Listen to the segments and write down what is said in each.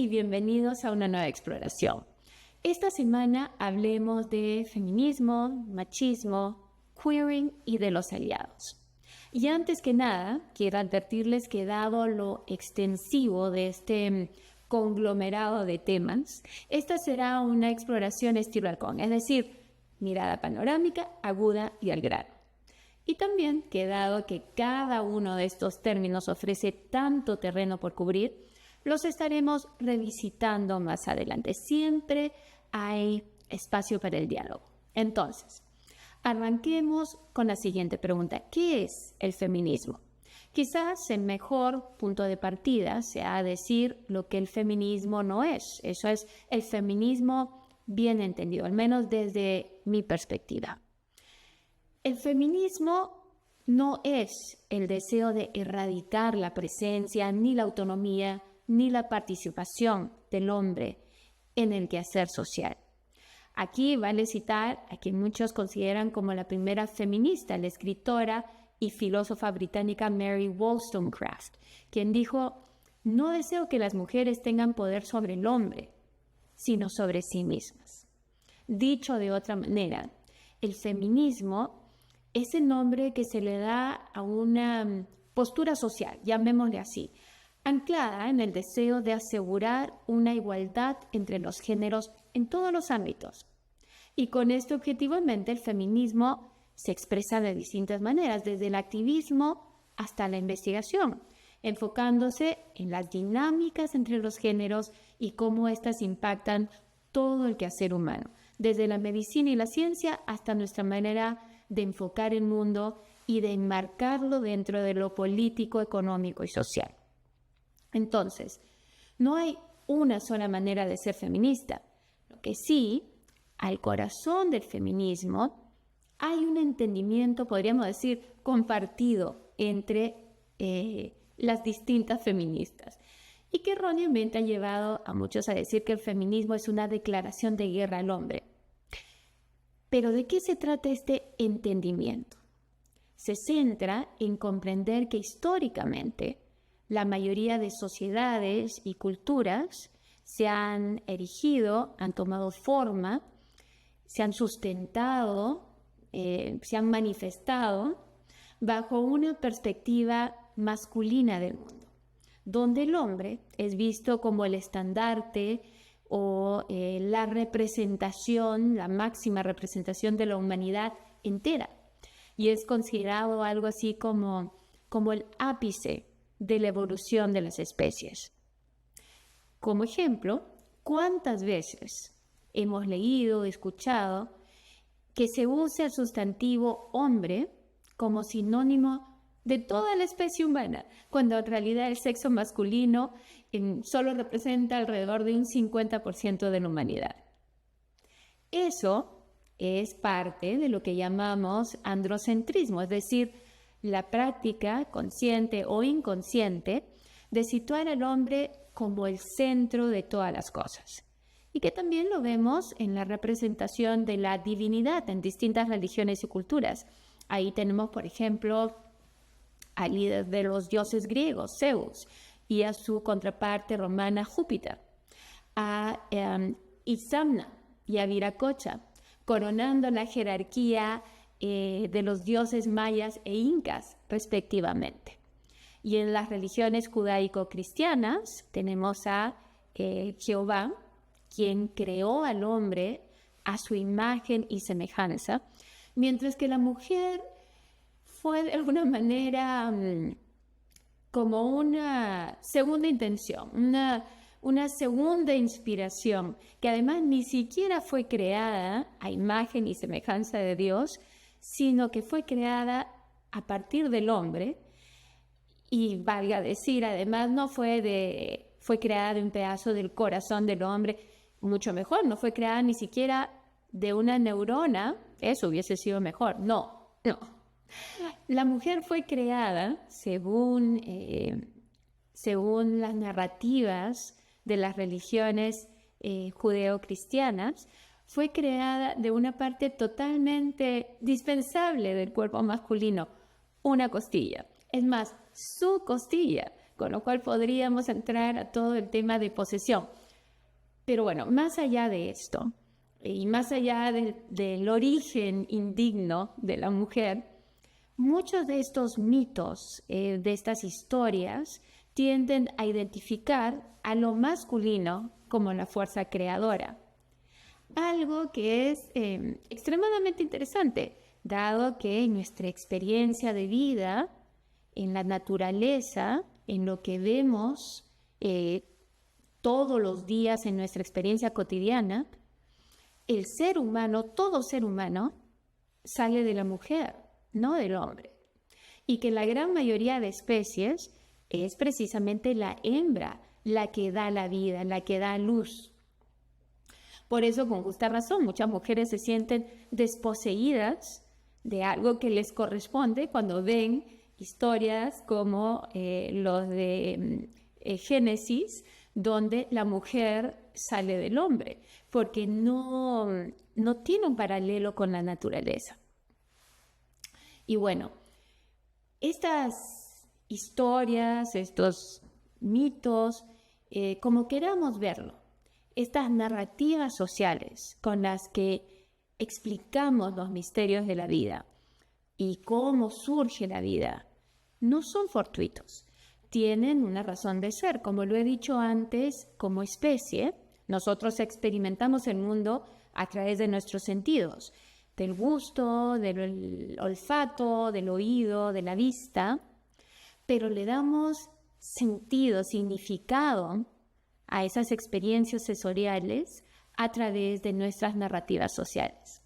y bienvenidos a una nueva exploración. Esta semana hablemos de feminismo, machismo, queering y de los aliados. Y antes que nada, quiero advertirles que dado lo extensivo de este conglomerado de temas, esta será una exploración estilo halcón, es decir, mirada panorámica, aguda y al grano. Y también que dado que cada uno de estos términos ofrece tanto terreno por cubrir, los estaremos revisitando más adelante. Siempre hay espacio para el diálogo. Entonces, arranquemos con la siguiente pregunta. ¿Qué es el feminismo? Quizás el mejor punto de partida sea decir lo que el feminismo no es. Eso es el feminismo bien entendido, al menos desde mi perspectiva. El feminismo no es el deseo de erradicar la presencia, ni la autonomía, ni la participación del hombre en el quehacer social. Aquí vale citar a quien muchos consideran como la primera feminista, la escritora y filósofa británica Mary Wollstonecraft, quien dijo: "No deseo que las mujeres tengan poder sobre el hombre, sino sobre sí mismas". Dicho de otra manera, el feminismo es el nombre que se le da a una postura social, llamémosle así, anclada en el deseo de asegurar una igualdad entre los géneros en todos los ámbitos. Y con este objetivo en mente, el feminismo se expresa de distintas maneras, desde el activismo hasta la investigación, enfocándose en las dinámicas entre los géneros y cómo éstas impactan todo el quehacer humano, desde la medicina y la ciencia hasta nuestra manera de enfocar el mundo y de enmarcarlo dentro de lo político, económico y social. Entonces, no hay una sola manera de ser feminista. Lo que sí, al corazón del feminismo hay un entendimiento, podríamos decir, compartido entre las distintas feministas y que erróneamente ha llevado a muchos a decir que el feminismo es una declaración de guerra al hombre. Pero ¿de qué se trata este entendimiento? Se centra en comprender que históricamente la mayoría de sociedades y culturas se han erigido, han tomado forma, se han sustentado, se han manifestado bajo una perspectiva masculina del mundo, donde el hombre es visto como el estandarte o la representación, la máxima representación de la humanidad entera, y es considerado algo así como el ápice de la evolución de las especies. Como ejemplo, ¿cuántas veces hemos leído, escuchado que se usa el sustantivo hombre como sinónimo de toda la especie humana, cuando en realidad el sexo masculino solo representa alrededor de un 50% de la humanidad? Eso es parte de lo que llamamos androcentrismo, es decir, la práctica consciente o inconsciente de situar al hombre como el centro de todas las cosas. Y que también lo vemos en la representación de la divinidad en distintas religiones y culturas. Ahí tenemos, por ejemplo, al líder de los dioses griegos, Zeus, y a su contraparte romana, Júpiter, a Itzamna y a Viracocha, coronando la jerarquía de los dioses mayas e incas, respectivamente. Y en las religiones judaico-cristianas tenemos a Jehová, quien creó al hombre a su imagen y semejanza, mientras que la mujer fue de alguna manera como una segunda intención, una segunda inspiración, que además ni siquiera fue creada a imagen y semejanza de Dios, sino que fue creada a partir del hombre, y valga decir, además no fue creada de un pedazo del corazón del hombre, mucho mejor, no fue creada ni siquiera de una neurona, eso hubiese sido mejor, no. La mujer fue creada, según las narrativas de las religiones judeo-cristianas, fue creada de una parte totalmente dispensable del cuerpo masculino, una costilla. Es más, su costilla con lo cual podríamos entrar a todo el tema de posesión. Pero bueno, más allá de esto, y más allá del origen indigno de la mujer, muchos de estos mitos, de estas historias, tienden a identificar a lo masculino como la fuerza creadora. Algo que es extremadamente interesante, dado que en nuestra experiencia de vida, en la naturaleza, en lo que vemos todos los días en nuestra experiencia cotidiana, el ser humano, todo ser humano, sale de la mujer, no del hombre. Y que la gran mayoría de especies es precisamente la hembra la que da la vida, la que da luz. Por eso, con justa razón, muchas mujeres se sienten desposeídas de algo que les corresponde cuando ven historias como los de Génesis, donde la mujer sale del hombre, porque no tiene un paralelo con la naturaleza. Y bueno, estas historias, estos mitos, como queramos verlo, estas narrativas sociales con las que explicamos los misterios de la vida y cómo surge la vida, no son fortuitos. Tienen una razón de ser. Como lo he dicho antes, como especie, nosotros experimentamos el mundo a través de nuestros sentidos, del gusto, del olfato, del oído, de la vista, pero le damos sentido, significado a esas experiencias sensoriales a través de nuestras narrativas sociales.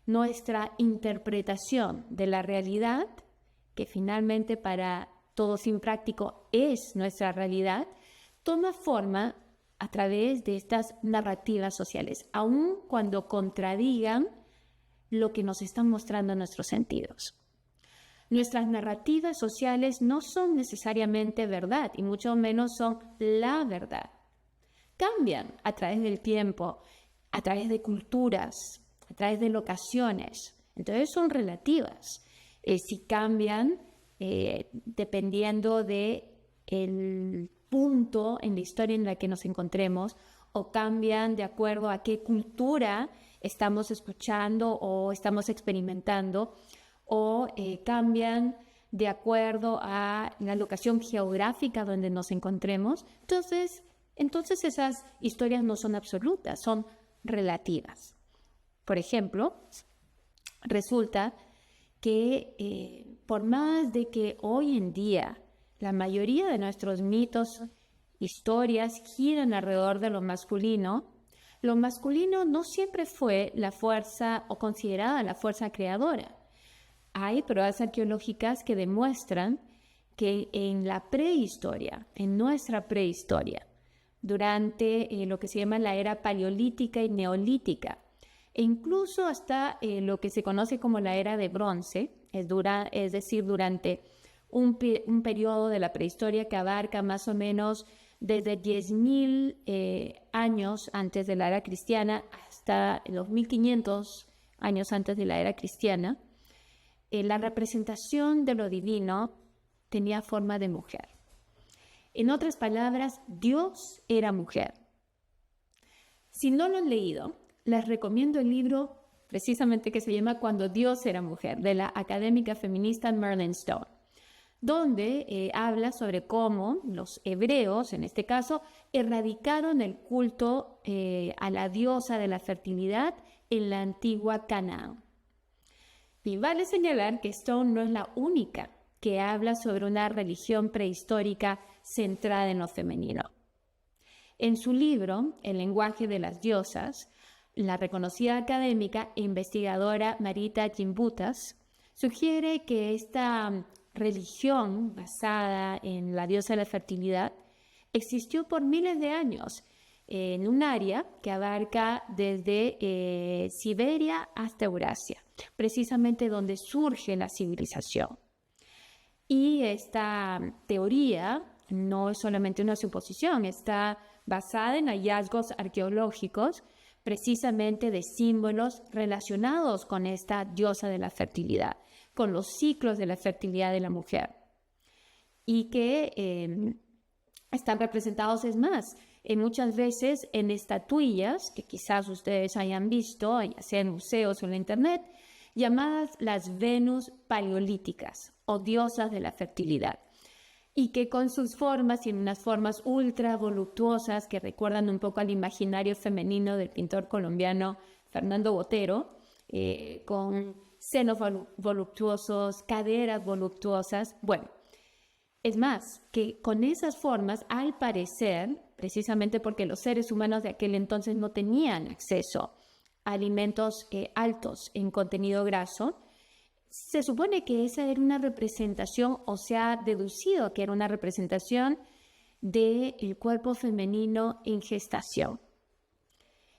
Nuestra interpretación de la realidad, que finalmente para todo fin práctico es nuestra realidad, toma forma a través de estas narrativas sociales, aun cuando contradigan lo que nos están mostrando nuestros sentidos. Nuestras narrativas sociales no son necesariamente verdad, y mucho menos son la verdad. Cambian a través del tiempo, a través de culturas, a través de locaciones. Entonces son relativas. Si cambian dependiendo del punto en la historia en la que nos encontremos, o cambian de acuerdo a qué cultura estamos escuchando o estamos experimentando, o cambian de acuerdo a la locación geográfica donde nos encontremos. Entonces esas historias no son absolutas, son relativas. Por ejemplo, resulta que por más de que hoy en día la mayoría de nuestros mitos, historias giran alrededor de lo masculino no siempre fue la fuerza o considerada la fuerza creadora. Hay pruebas arqueológicas que demuestran que en la prehistoria, en nuestra prehistoria, durante lo que se llama la era paleolítica y neolítica, e incluso hasta lo que se conoce como la era de bronce, es decir, durante un periodo de la prehistoria que abarca más o menos desde 10.000 años antes de la era cristiana hasta los 1.500 años antes de la era cristiana, la representación de lo divino tenía forma de mujer. En otras palabras, Dios era mujer. Si no lo han leído, les recomiendo el libro precisamente que se llama Cuando Dios era mujer, de la académica feminista Merlin Stone, donde habla sobre cómo los hebreos, en este caso, erradicaron el culto a la diosa de la fertilidad en la antigua Canaán. Y vale señalar que Stone no es la única que habla sobre una religión prehistórica centrada en lo femenino. En su libro, El lenguaje de las diosas, la reconocida académica e investigadora Marita Gimbutas sugiere que esta religión basada en la diosa de la fertilidad existió por miles de años en un área que abarca desde Siberia hasta Eurasia, precisamente donde surge la civilización. Y esta teoría no es solamente una suposición, está basada en hallazgos arqueológicos precisamente de símbolos relacionados con esta diosa de la fertilidad, con los ciclos de la fertilidad de la mujer. y que están representados, es más, muchas veces en estatuillas que quizás ustedes hayan visto, ya sea en museos o en la internet, llamadas las Venus paleolíticas o diosas de la fertilidad, y que con sus formas tienen unas formas ultra voluptuosas que recuerdan un poco al imaginario femenino del pintor colombiano Fernando Botero, con senos voluptuosos, caderas voluptuosas. Bueno, es más, que con esas formas, al parecer, precisamente porque los seres humanos de aquel entonces no tenían acceso a alimentos altos en contenido graso, se supone que esa era una representación, o se ha deducido que era una representación del cuerpo femenino en gestación.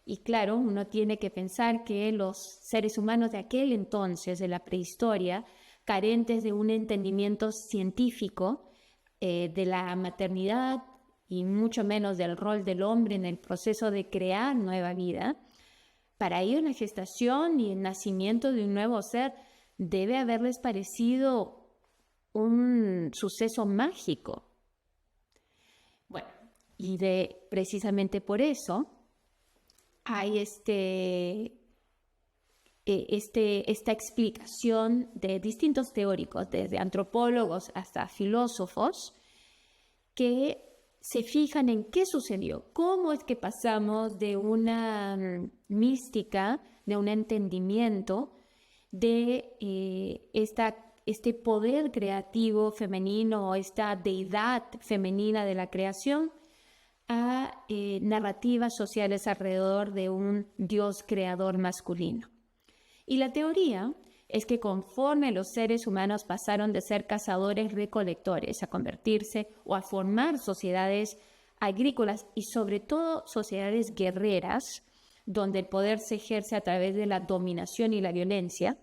Y claro, uno tiene que pensar que los seres humanos de aquel entonces, de la prehistoria, carentes de un entendimiento científico de la maternidad y mucho menos del rol del hombre en el proceso de crear nueva vida, para ellos la gestación y el nacimiento de un nuevo ser debe haberles parecido un suceso mágico. Bueno, y precisamente por eso hay esta explicación de distintos teóricos, desde antropólogos hasta filósofos, que se fijan en qué sucedió, cómo es que pasamos de una mística, de un entendimiento de este poder creativo femenino o esta deidad femenina de la creación a narrativas sociales alrededor de un Dios creador masculino. Y la teoría es que conforme los seres humanos pasaron de ser cazadores-recolectores a convertirse o a formar sociedades agrícolas y sobre todo sociedades guerreras, donde el poder se ejerce a través de la dominación y la violencia,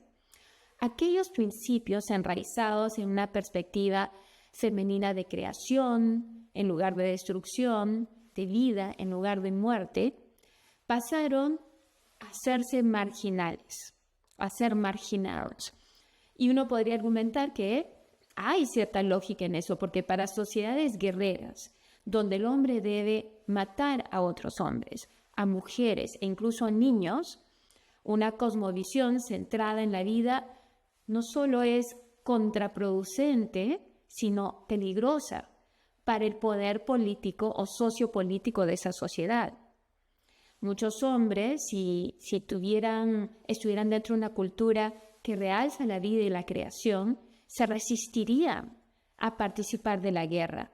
aquellos principios enraizados en una perspectiva femenina de creación en lugar de destrucción, de vida en lugar de muerte, pasaron a hacerse marginales, a ser marginados. Y uno podría argumentar que hay cierta lógica en eso, porque para sociedades guerreras, donde el hombre debe matar a otros hombres, a mujeres e incluso a niños, una cosmovisión centrada en la vida no solo es contraproducente, sino peligrosa para el poder político o sociopolítico de esa sociedad. Muchos hombres, si estuvieran dentro de una cultura que realza la vida y la creación, se resistirían a participar de la guerra,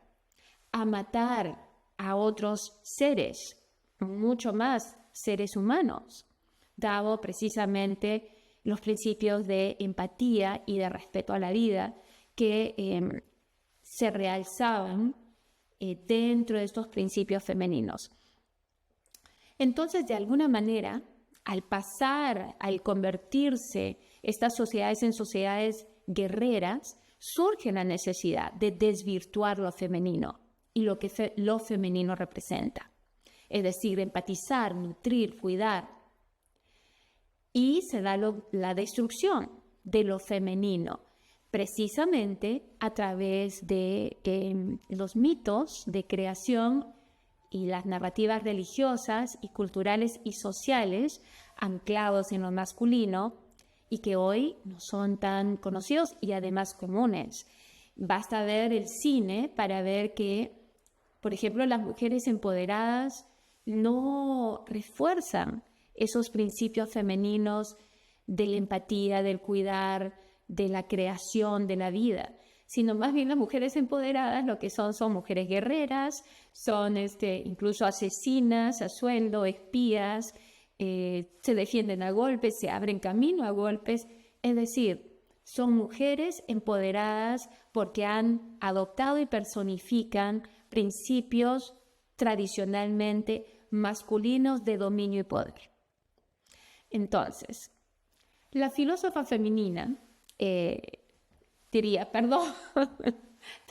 a matar a otros seres, mucho más seres humanos, dado precisamente los principios de empatía y de respeto a la vida que se realzaban dentro de estos principios femeninos. Entonces, de alguna manera, al convertirse estas sociedades en sociedades guerreras, surge la necesidad de desvirtuar lo femenino y lo que lo femenino representa. Es decir, empatizar, nutrir, cuidar. Y se da la destrucción de lo femenino, precisamente a través de los mitos de creación y las narrativas religiosas y culturales y sociales anclados en lo masculino y que hoy no son tan conocidos y además comunes. Basta ver el cine para ver que, por ejemplo, las mujeres empoderadas no refuerzan esos principios femeninos de la empatía, del cuidar, de la creación, de la vida, sino más bien las mujeres empoderadas lo que son mujeres guerreras, son incluso asesinas a sueldo, espías, se defienden a golpes, se abren camino a golpes, es decir, son mujeres empoderadas porque han adoptado y personifican principios tradicionalmente masculinos de dominio y poder. Entonces, la filósofa femenina,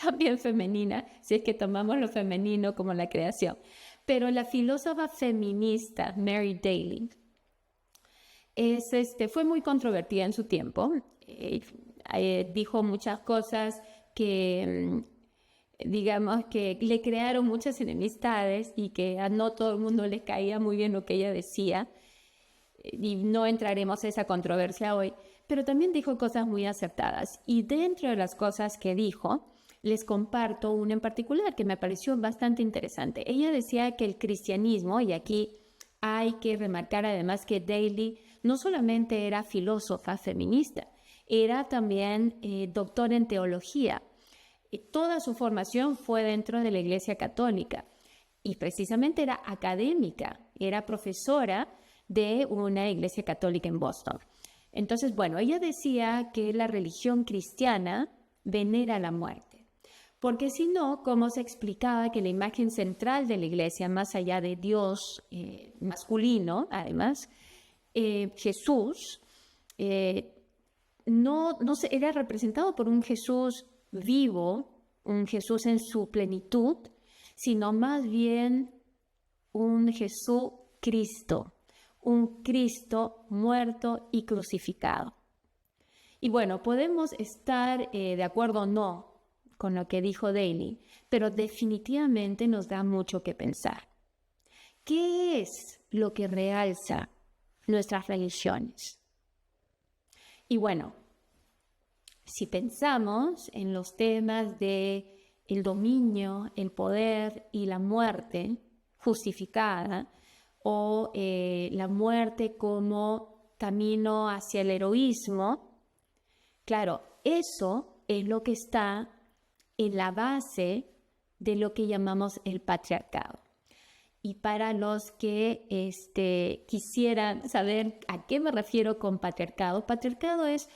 también femenina, si es que tomamos lo femenino como la creación, pero la filósofa feminista Mary Daly fue muy controvertida en su tiempo, dijo muchas cosas que digamos que le crearon muchas enemistades y que a no todo el mundo le caía muy bien lo que ella decía, y no entraremos a esa controversia hoy, pero también dijo cosas muy acertadas. Y dentro de las cosas que dijo, les comparto una en particular que me pareció bastante interesante. Ella decía que el cristianismo, y aquí hay que remarcar además que Daly no solamente era filósofa feminista, era también doctora en teología. Toda su formación fue dentro de la Iglesia Católica y precisamente era académica, era profesora de una iglesia católica en Boston. Entonces, bueno, ella decía que la religión cristiana venera la muerte, porque si no, ¿cómo se explicaba que la imagen central de la iglesia, más allá de Dios masculino, además, Jesús, no era representado por un Jesús vivo, un Jesús en su plenitud, sino más bien un Jesús Cristo, un Cristo muerto y crucificado. Y bueno, podemos estar de acuerdo o no con lo que dijo Daly, pero definitivamente nos da mucho que pensar. ¿Qué es lo que realza nuestras religiones? Y bueno, si pensamos en los temas de el dominio, el poder y la muerte justificada, o la muerte como camino hacia el heroísmo, claro, eso es lo que está en la base de lo que llamamos el patriarcado. Y para los que quisieran saber a qué me refiero con patriarcado, patriarcado es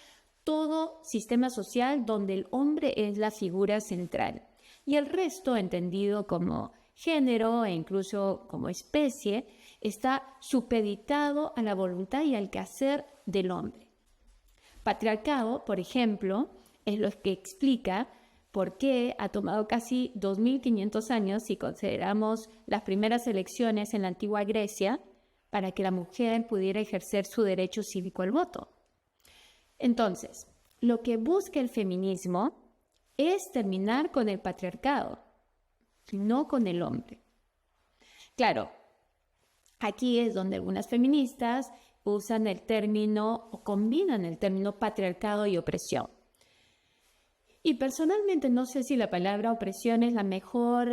todo sistema social donde el hombre es la figura central y el resto, entendido como género e incluso como especie, está supeditado a la voluntad y al quehacer del hombre. Patriarcado, por ejemplo, es lo que explica por qué ha tomado casi 2500 años, si consideramos las primeras elecciones en la antigua Grecia, para que la mujer pudiera ejercer su derecho cívico al voto. Entonces, lo que busca el feminismo es terminar con el patriarcado, no con el hombre. Claro, aquí es donde algunas feministas usan el término o combinan el término patriarcado y opresión. Y personalmente no sé si la palabra opresión es la mejor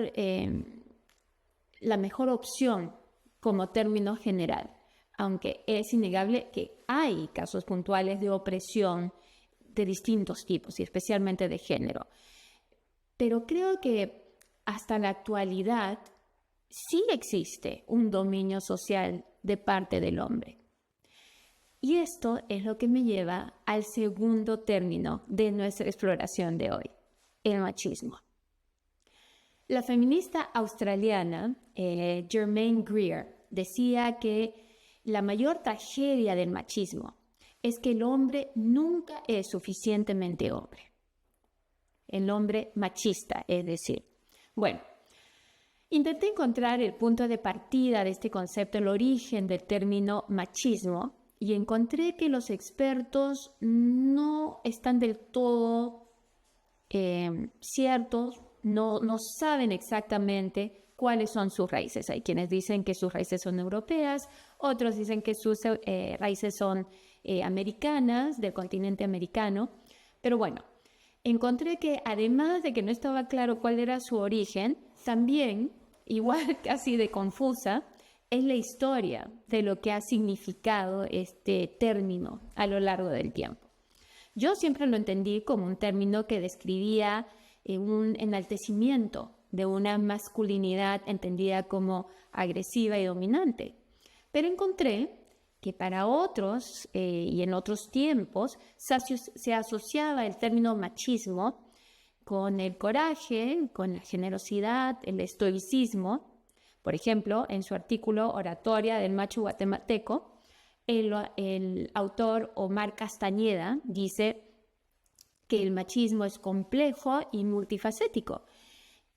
opción como término general, aunque es innegable que hay casos puntuales de opresión de distintos tipos y especialmente de género. Pero creo que hasta la actualidad sí existe un dominio social de parte del hombre. Y esto es lo que me lleva al segundo término de nuestra exploración de hoy, el machismo. La feminista australiana Germaine Greer decía que la mayor tragedia del machismo es que el hombre nunca es suficientemente hombre. El hombre machista, es decir. Bueno, intenté encontrar el punto de partida de este concepto, el origen del término machismo, y encontré que los expertos no están del todo ciertos, no saben exactamente cuáles son sus raíces. Hay quienes dicen que sus raíces son europeas, otros dicen que sus raíces son americanas, del continente americano. Pero bueno, encontré que además de que no estaba claro cuál era su origen, también, igual casi de confusa, es la historia de lo que ha significado este término a lo largo del tiempo. Yo siempre lo entendí como un término que describía un enaltecimiento de una masculinidad entendida como agresiva y dominante. Pero encontré que para otros y en otros tiempos se asociaba el término machismo con el coraje, con la generosidad, el estoicismo. Por ejemplo, en su artículo Oratoria del macho guatemalteco, el autor Omar Castañeda dice que el machismo es complejo y multifacético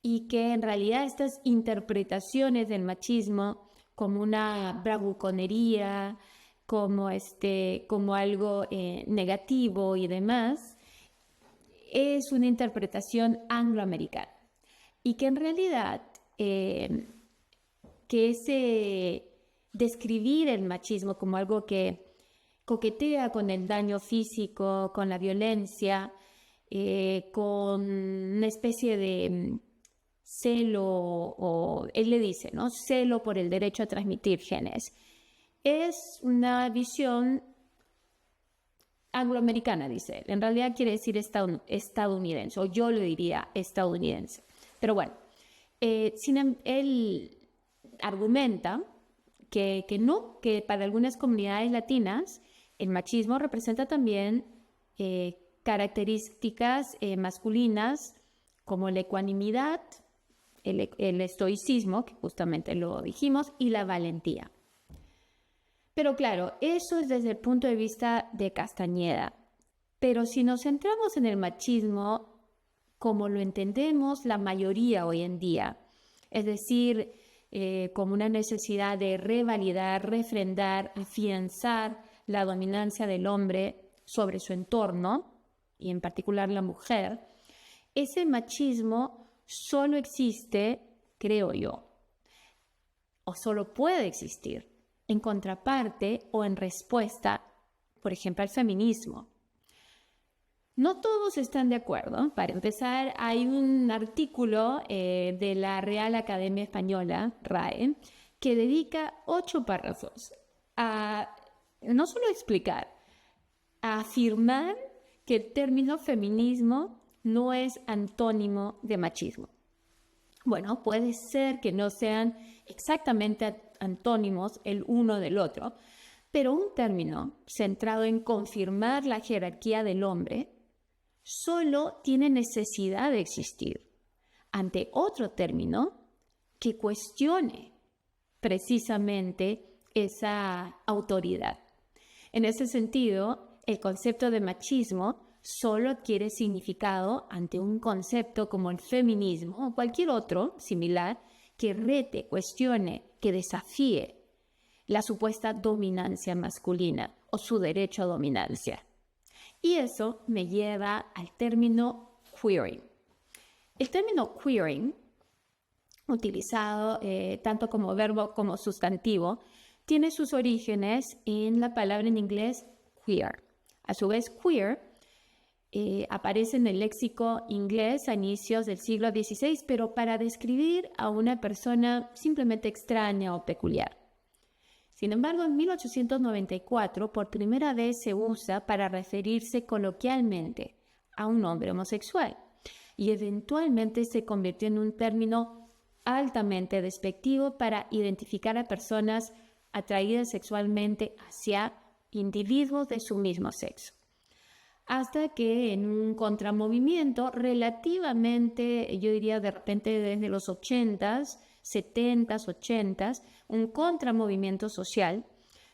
y que en realidad estas interpretaciones del machismo como una bravuconería, como algo negativo y demás, es una interpretación angloamericana. y que en realidad que ese describir el machismo como algo que coquetea con el daño físico, con la violencia, con una especie de celo, o él le dice, ¿no? Celo por el derecho a transmitir genes. Es una visión angloamericana, dice él. En realidad quiere decir estadounidense, o yo lo diría estadounidense. Pero bueno, él argumenta que no, que para algunas comunidades latinas el machismo representa también características masculinas como la ecuanimidad, el estoicismo, que justamente lo dijimos, y la valentía. Pero claro, eso es desde el punto de vista de Castañeda. Pero si nos centramos en el machismo como lo entendemos la mayoría hoy en día, es decir, como una necesidad de revalidar, refrendar, afianzar la dominancia del hombre sobre su entorno, y en particular la mujer, ese machismo solo existe, creo yo, o solo puede existir en contraparte o en respuesta, por ejemplo, al feminismo. No todos están de acuerdo. Para empezar, hay un artículo de la Real Academia Española, RAE, que dedica 8 párrafos a no solo explicar, a afirmar que el término feminismo no es antónimo de machismo. Bueno, puede ser que no sean exactamente antónimos el uno del otro, pero un término centrado en confirmar la jerarquía del hombre solo tiene necesidad de existir ante otro término que cuestione precisamente esa autoridad. En ese sentido, el concepto de machismo solo adquiere significado ante un concepto como el feminismo o cualquier otro similar que rete, cuestione, que desafíe la supuesta dominancia masculina o su derecho a dominancia. Y eso me lleva al término queering. El término queering, utilizado tanto como verbo como sustantivo, tiene sus orígenes en la palabra en inglés queer. A su vez, queer aparece en el léxico inglés a inicios del siglo XVI, pero para describir a una persona simplemente extraña o peculiar. Sin embargo, en 1894, por primera vez se usa para referirse coloquialmente a un hombre homosexual y eventualmente se convirtió en un término altamente despectivo para identificar a personas atraídas sexualmente hacia individuos de su mismo sexo. Hasta que en un contramovimiento relativamente, yo diría de repente desde los 80s, 70s, 80s, un contramovimiento social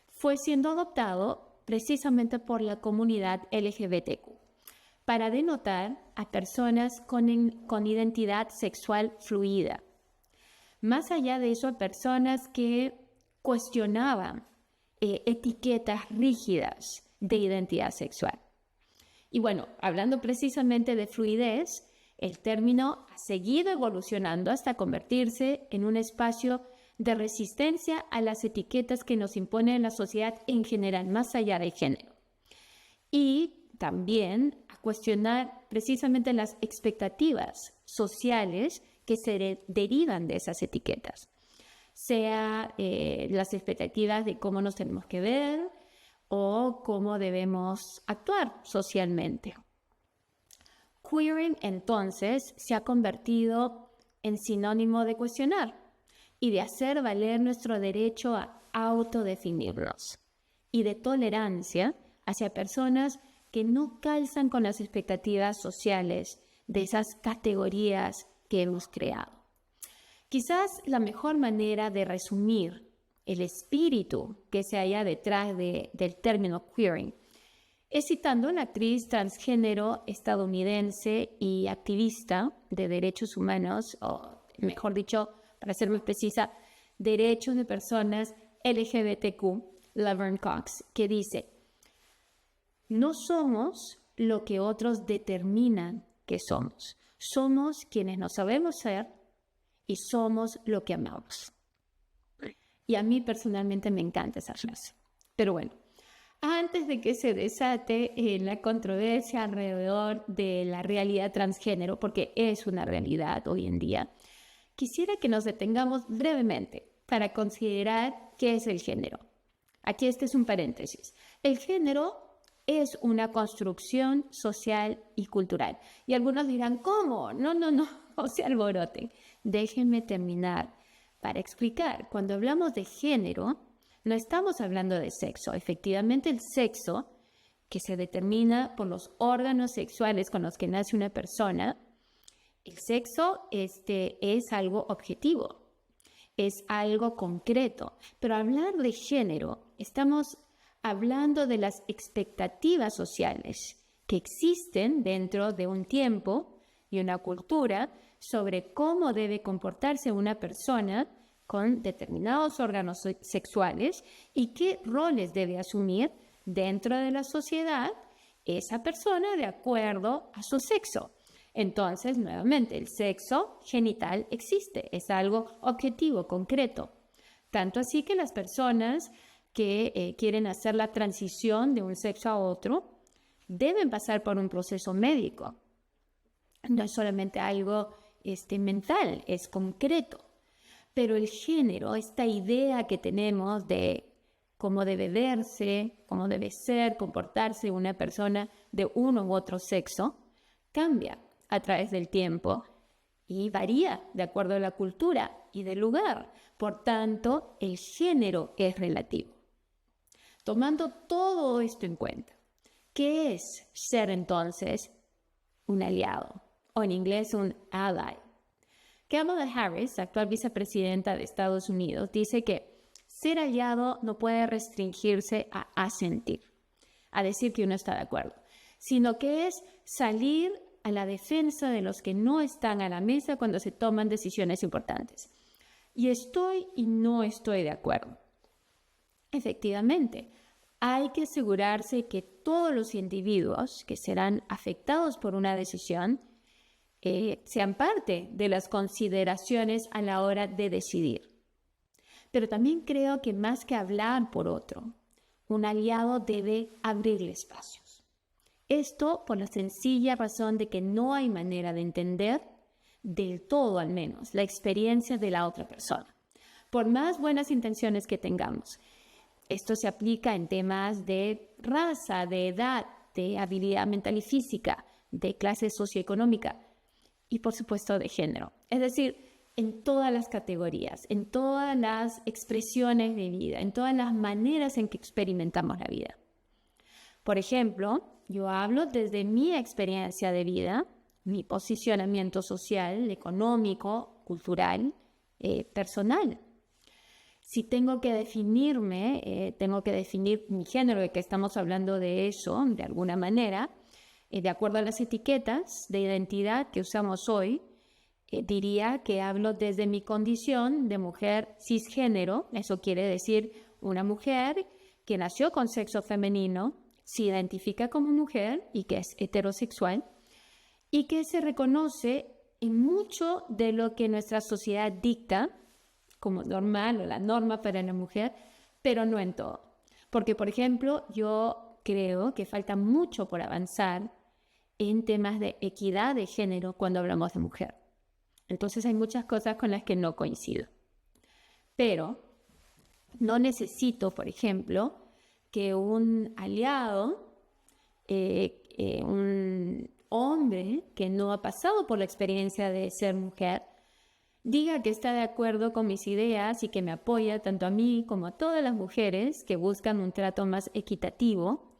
fue siendo adoptado precisamente por la comunidad LGBTQ para denotar a personas con identidad sexual fluida. Más allá de eso, a personas que cuestionaban etiquetas rígidas de identidad sexual. Y bueno, hablando precisamente de fluidez, el término ha seguido evolucionando hasta convertirse en un espacio de resistencia a las etiquetas que nos impone la sociedad en general, más allá del género. Y también a cuestionar precisamente las expectativas sociales que se derivan de esas etiquetas, sea las expectativas de cómo nos tenemos que ver o cómo debemos actuar socialmente. Queering, entonces, se ha convertido en sinónimo de cuestionar y de hacer valer nuestro derecho a autodefinirnos y de tolerancia hacia personas que no calzan con las expectativas sociales de esas categorías que hemos creado. Quizás la mejor manera de resumir el espíritu que se halla detrás del término queering es citando a la actriz transgénero estadounidense y activista de derechos humanos, o mejor dicho, para ser más precisa, derechos de personas LGBTQ, Laverne Cox, que dice: no somos lo que otros determinan que somos. Somos quienes nos sabemos ser y somos lo que amamos. Y a mí personalmente me encanta esa frase. Pero bueno, antes de que se desate la controversia alrededor de la realidad transgénero, porque es una realidad hoy en día, quisiera que nos detengamos brevemente para considerar qué es el género. Aquí este es un paréntesis. El género es una construcción social y cultural. Y algunos dirán, ¿cómo? No, no se alboroten. Déjenme terminar para explicar. Cuando hablamos de género, no estamos hablando de sexo. Efectivamente, el sexo, que se determina por los órganos sexuales con los que nace una persona, el sexo es algo objetivo, es algo concreto. Pero hablar de género, estamos hablando de las expectativas sociales que existen dentro de un tiempo y una cultura sobre cómo debe comportarse una persona con determinados órganos sexuales y qué roles debe asumir dentro de la sociedad esa persona de acuerdo a su sexo. Entonces, nuevamente, el sexo genital existe, es algo objetivo, concreto. Tanto así que las personas que quieren hacer la transición de un sexo a otro deben pasar por un proceso médico. No es solamente algo mental, es concreto. Pero el género, esta idea que tenemos de cómo debe verse, cómo debe ser, comportarse una persona de uno u otro sexo, cambia a través del tiempo y varía de acuerdo a la cultura y del lugar. Por tanto, el género es relativo. Tomando todo esto en cuenta, ¿qué es ser entonces un aliado? O en inglés un ally. Kamala Harris, actual vicepresidenta de Estados Unidos, dice que ser aliado no puede restringirse a asentir, a decir que uno está de acuerdo, sino que es salir a la defensa de los que no están a la mesa cuando se toman decisiones importantes. Y estoy y no estoy de acuerdo. Efectivamente, hay que asegurarse que todos los individuos que serán afectados por una decisión sean parte de las consideraciones a la hora de decidir. Pero también creo que más que hablar por otro, un aliado debe abrirle espacios. Esto por la sencilla razón de que no hay manera de entender del todo al menos la experiencia de la otra persona. Por más buenas intenciones que tengamos, esto se aplica en temas de raza, de edad, de habilidad mental y física, de clase socioeconómica y por supuesto de género. Es decir, en todas las categorías, en todas las expresiones de vida, en todas las maneras en que experimentamos la vida. Por ejemplo, yo hablo desde mi experiencia de vida, mi posicionamiento social, económico, cultural, personal. Si tengo que definirme, tengo que definir mi género, de que estamos hablando de eso, de alguna manera, de acuerdo a las etiquetas de identidad que usamos hoy, diría que hablo desde mi condición de mujer cisgénero. Eso quiere decir una mujer que nació con sexo femenino, se identifica como mujer y que es heterosexual y que se reconoce en mucho de lo que nuestra sociedad dicta como normal o la norma para la mujer, pero no en todo. Porque, por ejemplo, yo creo que falta mucho por avanzar en temas de equidad de género cuando hablamos de mujer. Entonces hay muchas cosas con las que no coincido. Pero no necesito, por ejemplo, que un aliado, un hombre que no ha pasado por la experiencia de ser mujer, diga que está de acuerdo con mis ideas y que me apoya tanto a mí como a todas las mujeres que buscan un trato más equitativo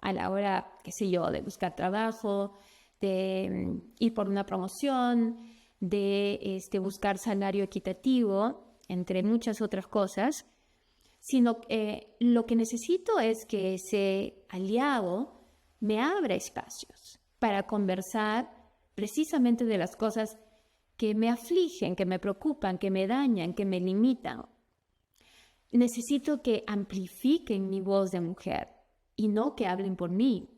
a la hora, qué sé yo, de buscar trabajo, de ir por una promoción, de buscar salario equitativo, entre muchas otras cosas, sino lo que necesito es que ese aliado me abra espacios para conversar precisamente de las cosas que me afligen, que me preocupan, que me dañan, que me limitan. Necesito que amplifiquen mi voz de mujer y no que hablen por mí,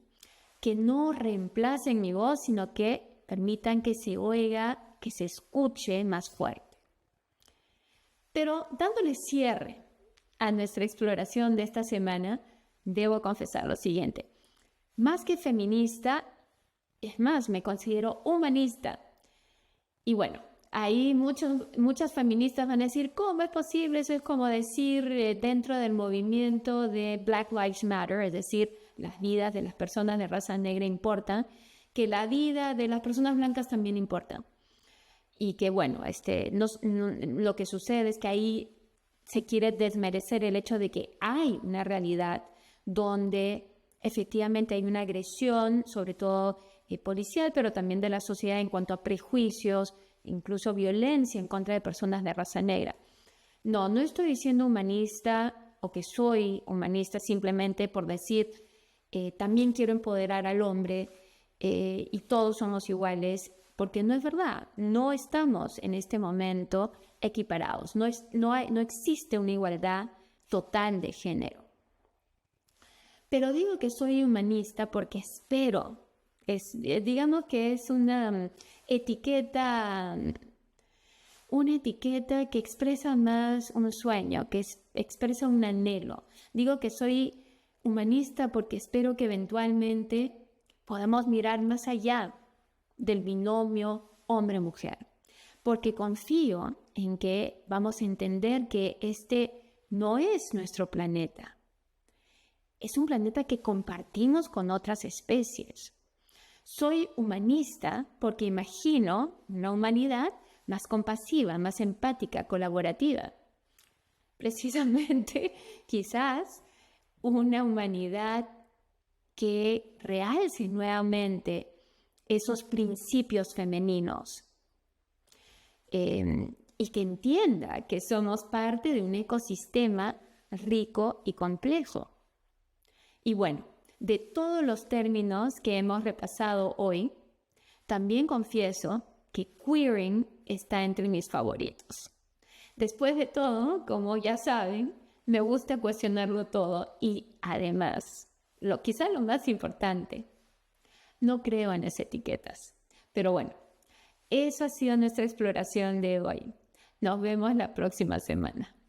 que no reemplacen mi voz, sino que permitan que se oiga, que se escuche más fuerte. Pero dándole cierre a nuestra exploración de esta semana, debo confesar lo siguiente. Más que feminista, es más, me considero humanista. Y bueno, ahí muchas feministas van a decir, ¿cómo es posible? Eso es como decir dentro del movimiento de Black Lives Matter, es decir, las vidas de las personas de raza negra importan, que la vida de las personas blancas también importa. Y que bueno, lo que sucede es que ahí se quiere desmerecer el hecho de que hay una realidad donde efectivamente hay una agresión, sobre todo policial, pero también de la sociedad en cuanto a prejuicios, incluso violencia en contra de personas de raza negra. No estoy diciendo humanista o que soy humanista simplemente por decir, también quiero empoderar al hombre y todos somos iguales, porque no es verdad, no estamos en este momento equiparados, no existe una igualdad total de género. Pero digo que soy humanista porque espero, digamos que es una etiqueta que expresa más un sueño, que expresa un anhelo. Digo que soy humanista porque espero que eventualmente podamos mirar más allá del binomio hombre-mujer, porque confío en que vamos a entender que este no es nuestro planeta. Es un planeta que compartimos con otras especies. Soy humanista porque imagino una humanidad más compasiva, más empática, colaborativa. Precisamente, quizás una humanidad que realce nuevamente esos principios femeninos y que entienda que somos parte de un ecosistema rico y complejo. Y bueno, de todos los términos que hemos repasado hoy, también confieso que queering está entre mis favoritos. Después de todo, como ya saben, me gusta cuestionarlo todo y además, quizá lo más importante, no creo en las etiquetas. Pero bueno, eso ha sido nuestra exploración de hoy. Nos vemos la próxima semana.